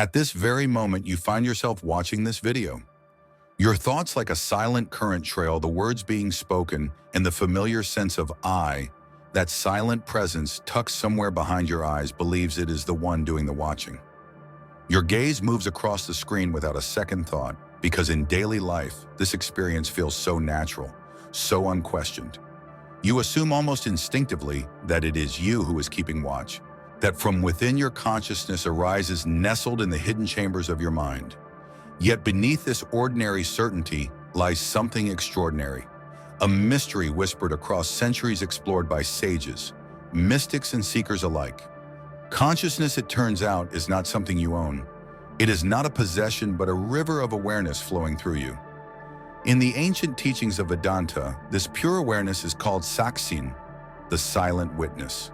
At this very moment, you find yourself watching this video. Your thoughts like a silent current trail the words being spoken and the familiar sense of I, that silent presence tucked somewhere behind your eyes, believes it is the one doing the watching. Your gaze moves across the screen without a second thought, because in daily life, this experience feels so natural, so unquestioned. You assume almost instinctively that it is you who is keeping watch, that from within your consciousness arises nestled in the hidden chambers of your mind. Yet beneath this ordinary certainty lies something extraordinary, a mystery whispered across centuries explored by sages, mystics and seekers alike. Consciousness, it turns out, is not something you own. It is not a possession, but a river of awareness flowing through you. In the ancient teachings of Vedanta, this pure awareness is called Saksin, the silent witness.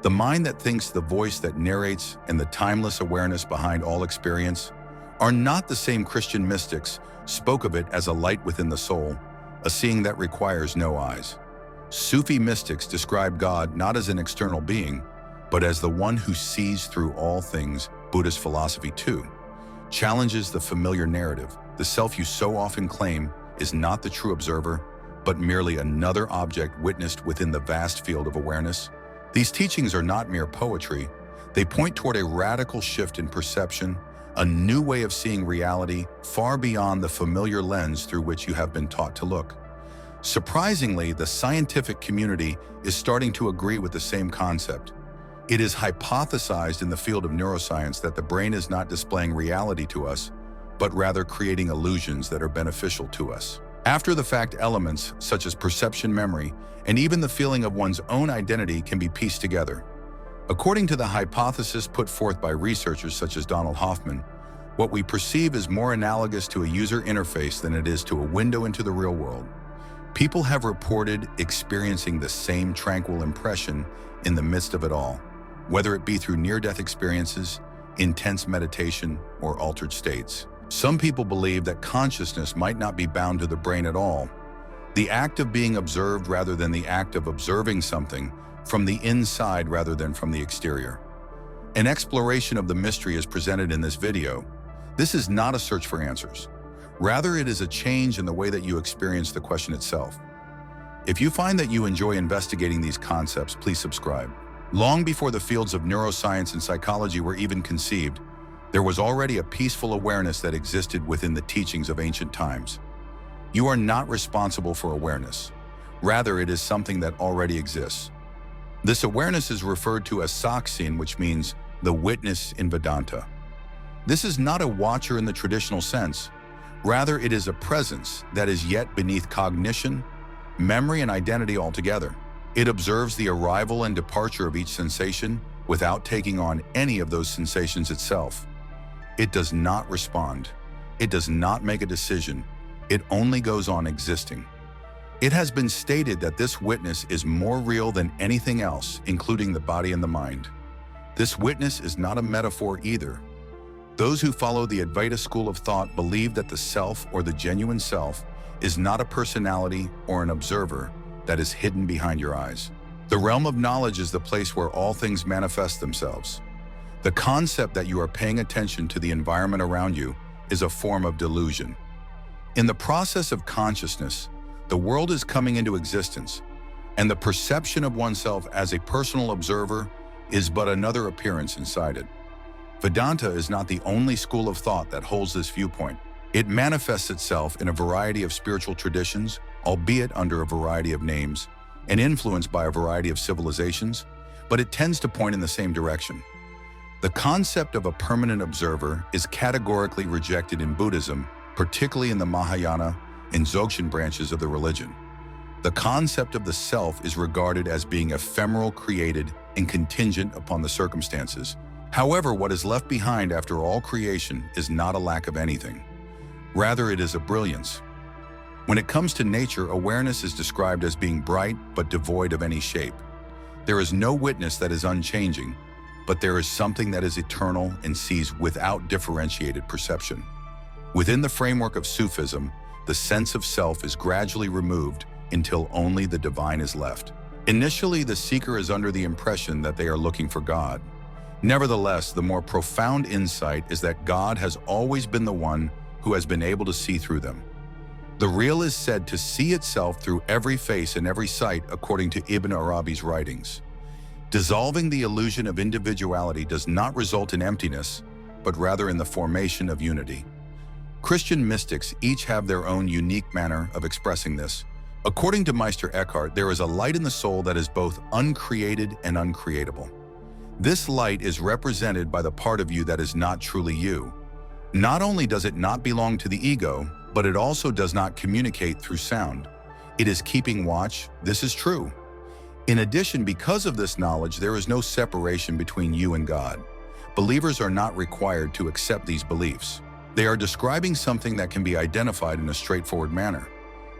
The mind that thinks, the voice that narrates, and the timeless awareness behind all experience are not the same. Christian mystics spoke of it as a light within the soul, a seeing that requires no eyes. Sufi mystics describe God not as an external being, but as the one who sees through all things. Buddhist philosophy, too, challenges the familiar narrative. The self you so often claim is not the true observer, but merely another object witnessed within the vast field of awareness. These teachings are not mere poetry. They point toward a radical shift in perception, a new way of seeing reality far beyond the familiar lens through which you have been taught to look. Surprisingly, the scientific community is starting to agree with the same concept. It is hypothesized in the field of neuroscience that the brain is not displaying reality to us, but rather creating illusions that are beneficial to us. After-the-fact elements, such as perception, memory, and even the feeling of one's own identity can be pieced together. According to the hypothesis put forth by researchers such as Donald Hoffman, what we perceive is more analogous to a user interface than it is to a window into the real world. People have reported experiencing the same tranquil impression in the midst of it all, whether it be through near-death experiences, intense meditation, or altered states. Some people believe that consciousness might not be bound to the brain at all. The act of being observed rather than the act of observing something from the inside rather than from the exterior. An exploration of the mystery is presented in this video. This is not a search for answers. Rather, it is a change in the way that you experience the question itself. If you find that you enjoy investigating these concepts, please subscribe. Long before the fields of neuroscience and psychology were even conceived, there was already a peaceful awareness that existed within the teachings of ancient times. You are not responsible for awareness. Rather, it is something that already exists. This awareness is referred to as Saksin, which means the witness in Vedanta. This is not a watcher in the traditional sense. Rather, it is a presence that is yet beneath cognition, memory, and identity altogether. It observes the arrival and departure of each sensation without taking on any of those sensations itself. It does not respond. It does not make a decision. It only goes on existing. It has been stated that this witness is more real than anything else, including the body and the mind. This witness is not a metaphor either. Those who follow the Advaita school of thought believe that the self, or the genuine self, is not a personality or an observer that is hidden behind your eyes. The realm of knowledge is the place where all things manifest themselves. The concept that you are paying attention to the environment around you is a form of delusion. In the process of consciousness, the world is coming into existence, and the perception of oneself as a personal observer is but another appearance inside it. Vedanta is not the only school of thought that holds this viewpoint. It manifests itself in a variety of spiritual traditions, albeit under a variety of names, and influenced by a variety of civilizations, but it tends to point in the same direction. The concept of a permanent observer is categorically rejected in Buddhism, particularly in the Mahayana and Dzogchen branches of the religion. The concept of the self is regarded as being ephemeral, created, and contingent upon the circumstances. However, what is left behind after all creation is not a lack of anything. Rather, it is a brilliance. When it comes to nature, awareness is described as being bright but devoid of any shape. There is no witness that is unchanging, but there is something that is eternal and sees without differentiated perception. Within the framework of Sufism, the sense of self is gradually removed until only the divine is left. Initially, the seeker is under the impression that they are looking for God. Nevertheless, the more profound insight is that God has always been the one who has been able to see through them. The real is said to see itself through every face and every sight, according to Ibn Arabi's writings. Dissolving the illusion of individuality does not result in emptiness, but rather in the formation of unity. Christian mystics each have their own unique manner of expressing this. According to Meister Eckhart, there is a light in the soul that is both uncreated and uncreatable. This light is represented by the part of you that is not truly you. Not only does it not belong to the ego, but it also does not communicate through sound. It is keeping watch. This is true. In addition, because of this knowledge, there is no separation between you and God. Believers are not required to accept these beliefs. They are describing something that can be identified in a straightforward manner.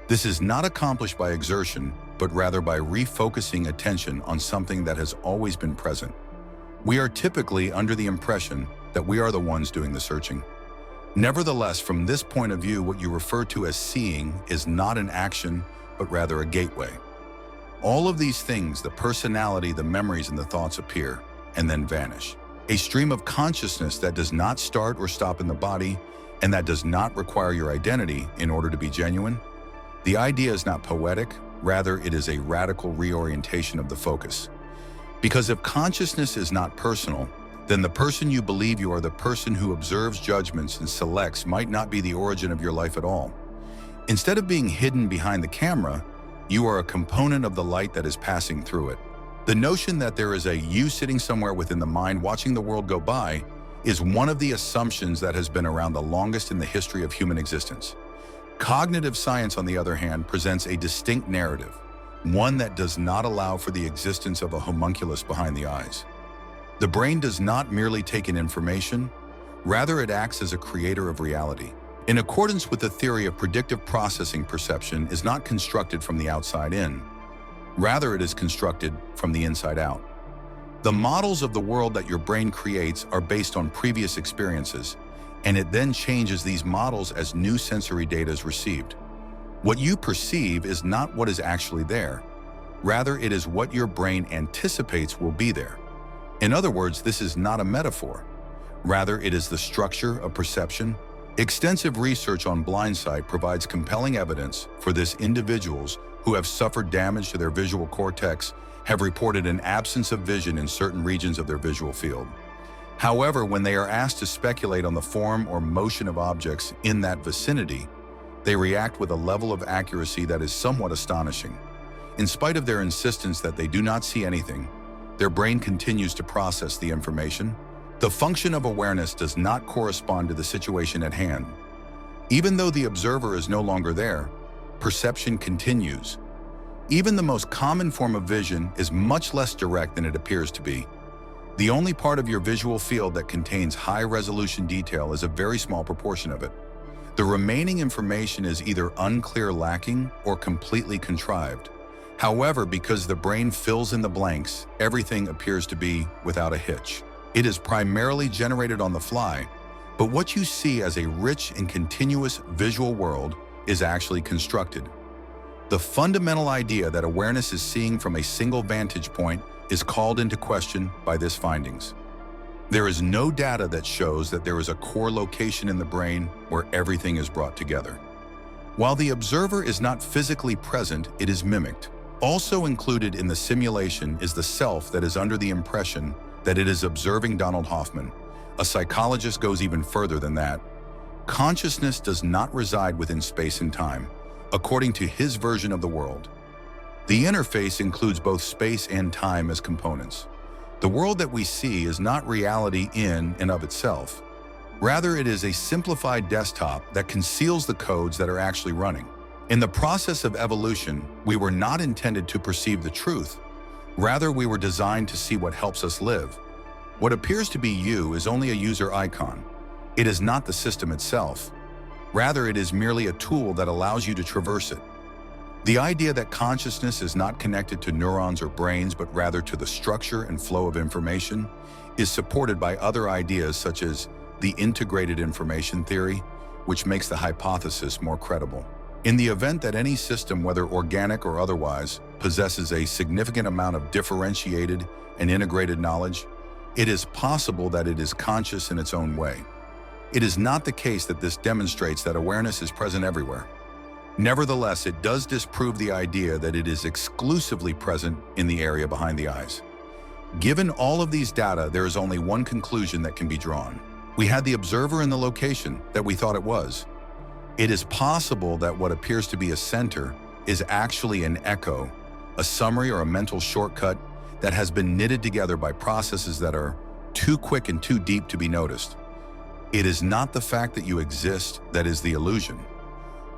This is not accomplished by exertion, but rather by refocusing attention on something that has always been present. We are typically under the impression that we are the ones doing the searching. Nevertheless, from this point of view, what you refer to as seeing is not an action, but rather a gateway. All of these things, the personality, the memories, and the thoughts appear and then vanish. A stream of consciousness that does not start or stop in the body and that does not require your identity in order to be genuine. The idea is not poetic, rather it is a radical reorientation of the focus. Because if consciousness is not personal, then the person you believe you are, the person who observes judgments and selects, might not be the origin of your life at all. Instead of being hidden behind the camera, you are a component of the light that is passing through it. The notion that there is a you sitting somewhere within the mind watching the world go by is one of the assumptions that has been around the longest in the history of human existence. Cognitive science, on the other hand, presents a distinct narrative, one that does not allow for the existence of a homunculus behind the eyes. The brain does not merely take in information, rather it acts as a creator of reality. In accordance with the theory of predictive processing, perception is not constructed from the outside in, rather it is constructed from the inside out. The models of the world that your brain creates are based on previous experiences, and it then changes these models as new sensory data is received. What you perceive is not what is actually there, rather it is what your brain anticipates will be there. In other words, this is not a metaphor. Rather, it is the structure of perception. Extensive research on blindsight provides compelling evidence for this. Individuals who have suffered damage to their visual cortex have reported an absence of vision in certain regions of their visual field. However, when they are asked to speculate on the form or motion of objects in that vicinity, they react with a level of accuracy that is somewhat astonishing. In spite of their insistence that they do not see anything, their brain continues to process the information. The function of awareness does not correspond to the situation at hand. Even though the observer is no longer there, perception continues. Even the most common form of vision is much less direct than it appears to be. The only part of your visual field that contains high-resolution detail is a very small proportion of it. The remaining information is either unclear, lacking, or completely contrived. However, because the brain fills in the blanks, everything appears to be without a hitch. It is primarily generated on the fly, but what you see as a rich and continuous visual world is actually constructed. The fundamental idea that awareness is seeing from a single vantage point is called into question by these findings. There is no data that shows that there is a core location in the brain where everything is brought together. While the observer is not physically present, it is mimicked. Also included in the simulation is the self that is under the impression that it is observing. Donald Hoffman, a psychologist, goes even further than that. Consciousness does not reside within space and time, according to his version of the world. The interface includes both space and time as components. The world that we see is not reality in and of itself. Rather, it is a simplified desktop that conceals the codes that are actually running. In the process of evolution, we were not intended to perceive the truth. Rather, we were designed to see what helps us live. What appears to be you is only a user icon. It is not the system itself. Rather, it is merely a tool that allows you to traverse it. The idea that consciousness is not connected to neurons or brains, but rather to the structure and flow of information, is supported by other ideas such as the integrated information theory, which makes the hypothesis more credible. In the event that any system, whether organic or otherwise, possesses a significant amount of differentiated and integrated knowledge, It is possible that it is conscious in its own way. It is not the case that this demonstrates that awareness is present everywhere. Nevertheless, it does disprove the idea that it is exclusively present in the area behind the eyes. Given all of these data, there is only one conclusion that can be drawn. We had the observer in the location that we thought it was. It is possible that what appears to be a center is actually an echo, a summary or a mental shortcut that has been knitted together by processes that are too quick and too deep to be noticed. It is not the fact that you exist that is the illusion.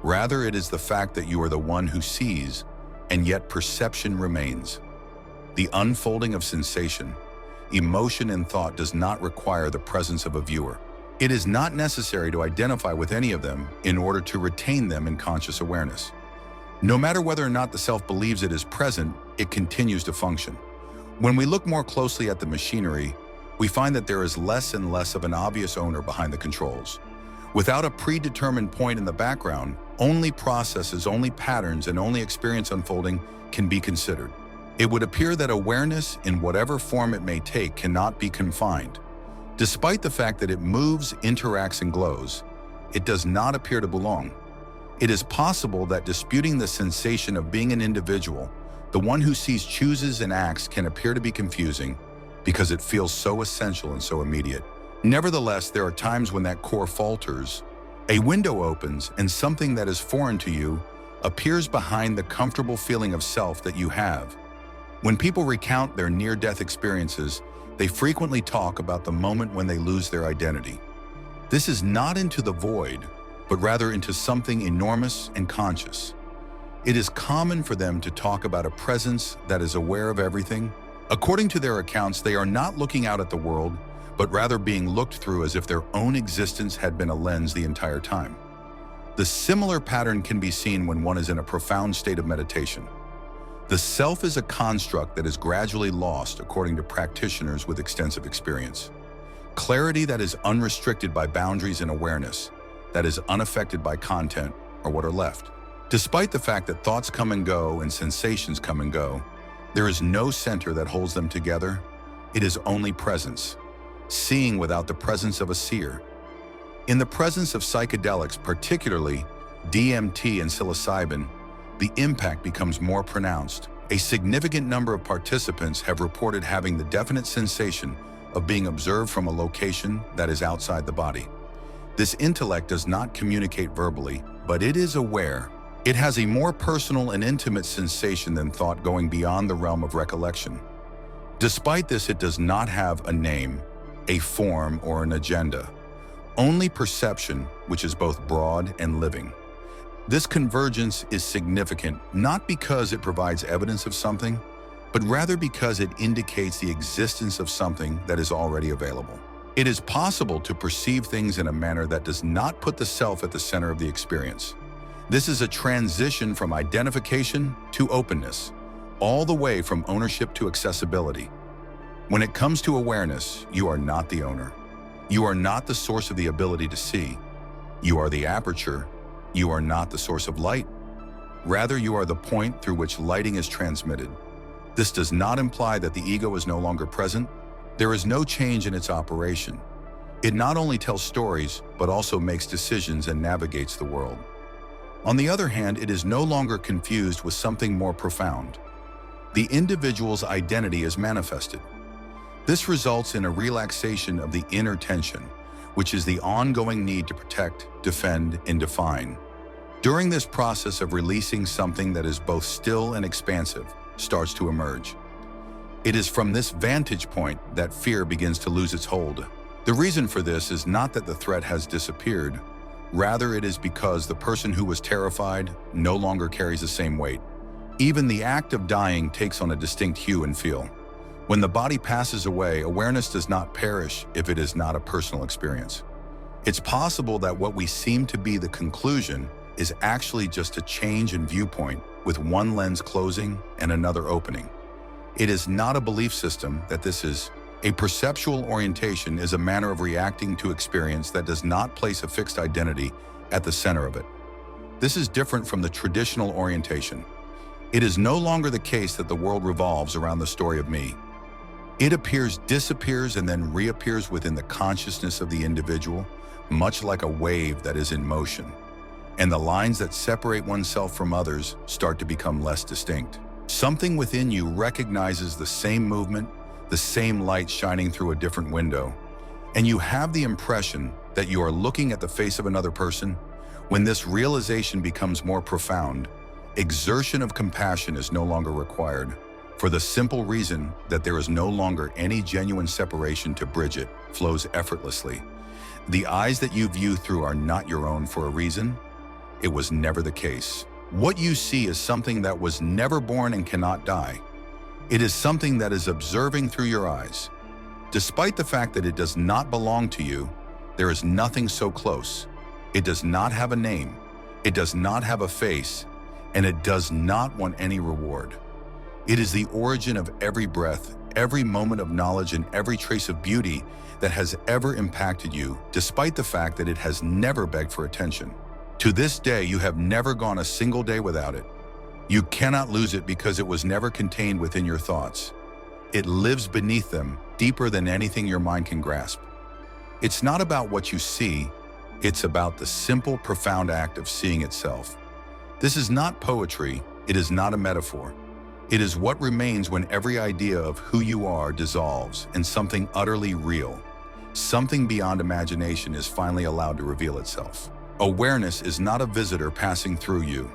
Rather, it is the fact that you are the one who sees, and yet perception remains. The unfolding of sensation, emotion, and thought does not require the presence of a viewer. It is not necessary to identify with any of them in order to retain them in conscious awareness. No matter whether or not the self believes it is present, it continues to function. When we look more closely at the machinery, we find that there is less and less of an obvious owner behind the controls. Without a predetermined point in the background, only processes, only patterns, and only experience unfolding can be considered. It would appear that awareness, in whatever form it may take, cannot be confined. Despite the fact that it moves, interacts, and glows, it does not appear to belong. It is possible that disputing the sensation of being an individual, the one who sees, chooses, and acts, can appear to be confusing because it feels so essential and so immediate. Nevertheless, there are times when that core falters. A window opens and something that is foreign to you appears behind the comfortable feeling of self that you have. When people recount their near-death experiences, they frequently talk about the moment when they lose their identity. This is not into the void, but rather into something enormous and conscious. It is common for them to talk about a presence that is aware of everything. According to their accounts, they are not looking out at the world, but rather being looked through as if their own existence had been a lens the entire time. The similar pattern can be seen when one is in a profound state of meditation. The self is a construct that is gradually lost according to practitioners with extensive experience. Clarity that is unrestricted by boundaries and awareness, that is unaffected by content, are what are left. Despite the fact that thoughts come and go and sensations come and go, there is no center that holds them together. It is only presence, seeing without the presence of a seer. In the presence of psychedelics, particularly DMT and psilocybin, the impact becomes more pronounced. A significant number of participants have reported having the definite sensation of being observed from a location that is outside the body. This intellect does not communicate verbally, but it is aware. It has a more personal and intimate sensation than thought, going beyond the realm of recollection. Despite this, it does not have a name, a form, or an agenda. Only perception, which is both broad and living. This convergence is significant not because it provides evidence of something, but rather because it indicates the existence of something that is already available. It is possible to perceive things in a manner that does not put the self at the center of the experience. This is a transition from identification to openness, all the way from ownership to accessibility. When it comes to awareness, you are not the owner. You are not the source of the ability to see. You are the aperture. You are not the source of light. Rather, you are the point through which lighting is transmitted. This does not imply that the ego is no longer present. There is no change in its operation. It not only tells stories, but also makes decisions and navigates the world. On the other hand, it is no longer confused with something more profound. The individual's identity is manifested. This results in a relaxation of the inner tension, which is the ongoing need to protect, defend, and define. During this process of releasing, something that is both still and expansive starts to emerge. It is from this vantage point that fear begins to lose its hold. The reason for this is not that the threat has disappeared. Rather, it is because the person who was terrified no longer carries the same weight. Even the act of dying takes on a distinct hue and feel. When the body passes away, awareness does not perish if it is not a personal experience. It's possible that what we seem to be the conclusion is actually just a change in viewpoint, with one lens closing and another opening. It is not a belief system that this is. A perceptual orientation is a manner of reacting to experience that does not place a fixed identity at the center of it. This is different from the traditional orientation. It is no longer the case that the world revolves around the story of me. It appears, disappears, and then reappears within the consciousness of the individual, much like a wave that is in motion. And the lines that separate oneself from others start to become less distinct. Something within you recognizes the same movement, the same light shining through a different window, and you have the impression that you are looking at the face of another person. When this realization becomes more profound, exertion of compassion is no longer required, for the simple reason that there is no longer any genuine separation to bridge it, flows effortlessly. The eyes that you view through are not your own for a reason. It was never the case. What you see is something that was never born and cannot die. It is something that is observing through your eyes. Despite the fact that it does not belong to you, there is nothing so close. It does not have a name, it does not have a face, and it does not want any reward. It is the origin of every breath, every moment of knowledge, and every trace of beauty that has ever impacted you, despite the fact that it has never begged for attention. To this day, you have never gone a single day without it. You cannot lose it because it was never contained within your thoughts. It lives beneath them, deeper than anything your mind can grasp. It's not about what you see, it's about the simple, profound act of seeing itself. This is not poetry, it is not a metaphor. It is what remains when every idea of who you are dissolves and something utterly real, something beyond imagination, is finally allowed to reveal itself. Awareness is not a visitor passing through you.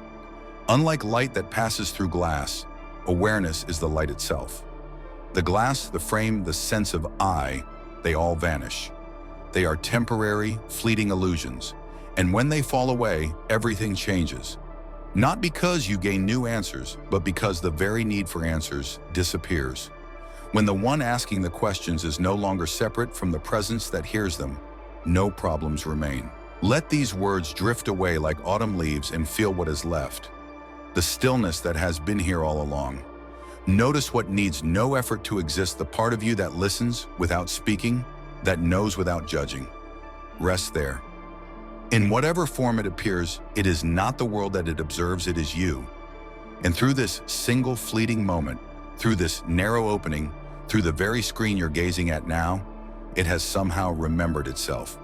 Unlike light that passes through glass, awareness is the light itself. The glass, the frame, the sense of I, they all vanish. They are temporary, fleeting illusions, and when they fall away, everything changes. Not because you gain new answers, but because the very need for answers disappears. When the one asking the questions is no longer separate from the presence that hears them, no problems remain. Let these words drift away like autumn leaves and feel what is left. The stillness that has been here all along. Notice what needs no effort to exist, the part of you that listens without speaking, that knows without judging. Rest there. In whatever form it appears, it is not the world that it observes, it is you. And through this single fleeting moment, through this narrow opening, through the very screen you're gazing at now, it has somehow remembered itself.